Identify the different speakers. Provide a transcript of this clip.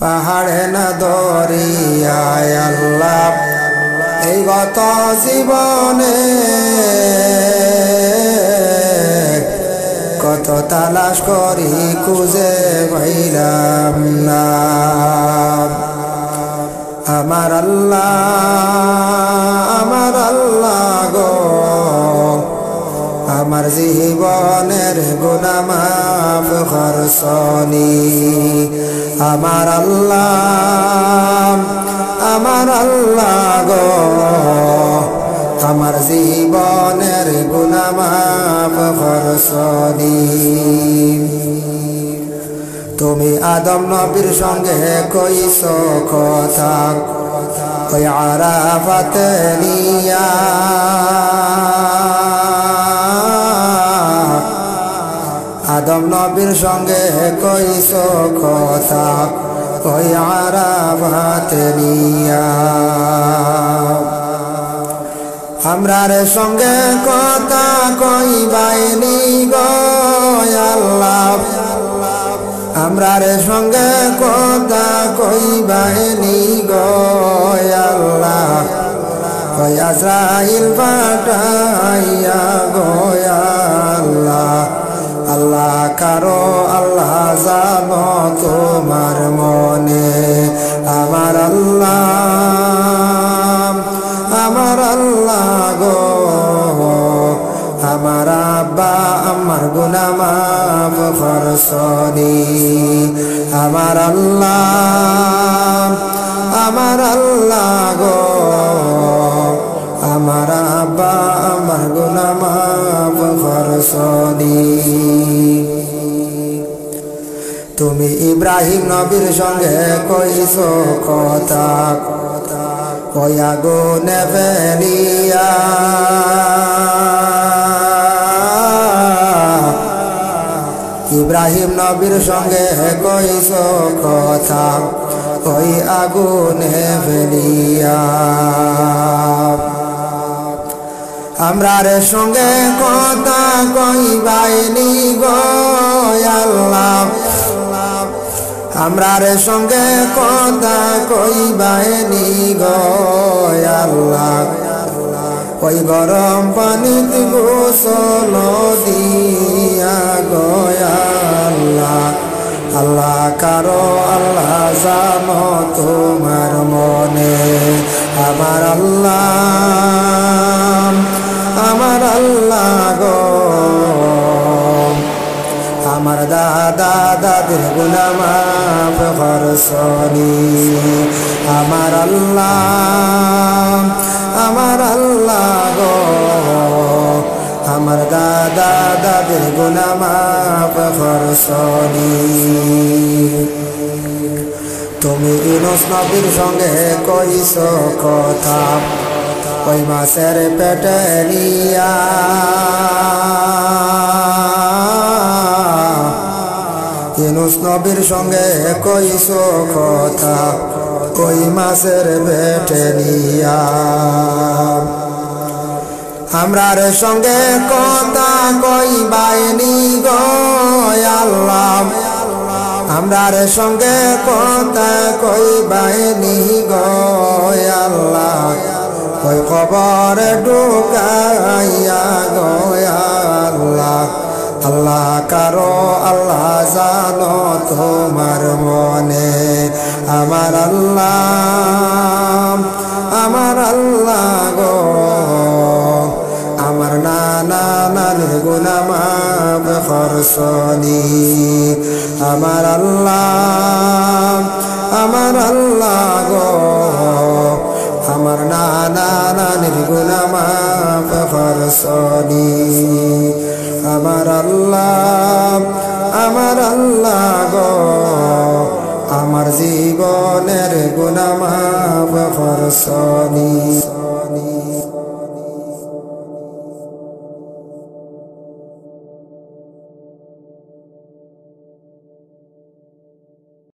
Speaker 1: পাহাড়ে না দরিয়ায় আল্লাহ এই গত জীবনে কত তালাশ করি খুঁজে পাইলাম না। আমার আল্লাহ গো আমার জীবনের গুনাহ মাফ করছনি। আমার আল্লাহ গো আমার জীবনের গুনাহ মাফ করছনি। তুমি আদম নবীর সঙ্গে কইছ কথা ওই আরাফাতে নিয়া, আদম নবীর সঙ্গে কইছ কথা ওই আরাফাতে নিয়া। আমরার সঙ্গে কথা কইবাইনি গো আল্লাহ, আমরার সঙ্গে কথা কইবাইনি গো আল্লাহ। ওই আজরাইল পাঠাইয়া গো আল্লাহ। আল্লাহ কারো আল্লাহ জানো তোমার মনে। আমার আল্লাহ গো আমার আব্বা আমার গুনাহ মাফ করছনি। আমার আল্লাহ গো আমার আব্বা আমার গুনাহ মাফ করছনি। তুমি ইব্রাহিম নবীর সঙ্গে কইছ কথা ওই আগুনে ফেলিয়া, ইব্রাহিম নবীর সঙ্গে কইছ কথা ওই আগুনে ফেলিয়া। আমরার সঙ্গে কথা কইবাইনি গো আল্লাহ, আমরার সঙ্গে কথা কইবাইনি গো আল্লাহ। ওই গরম পানিতে গোসল দিয়া গো আল্লাহ। আল্লাহ কারো আল্লাহ জানো তোমার মনে। আমার আল্লাহ গো আমার দাদা দাদির গুনাহ মাফ করছনি। আমার আল্লাহ গো আমার দাদা দাদির গুনাহ মাফ করছনি। তুমি ইউনূস নবীর সঙ্গে কইছ কথা ওই মাছের পেটে নিয়া, ইউনূস নবীর সঙ্গে কইছ কথা ওই মাছের পেটে নিয়া। আমরার সঙ্গে কথা কইবাইনি গো আল্লাহ, আমরার সঙ্গে কথা কইবাইনি গো আল্লাহ। ওই কবরে ঢুকাইয়া গো আল্লাহ। আল্লাহ কারো আল্লাহ জানো তোমার মনে। আমার আল্লাহ গো আমার নানা নানির গুনাহ মাফ করছনি। আমার আল্লাহ গো আমার নানা নানির গুনাহ মাফ করছনি। আমার আল্লাহ গো আমার জীবনের গুনাহ মাফ করছনি।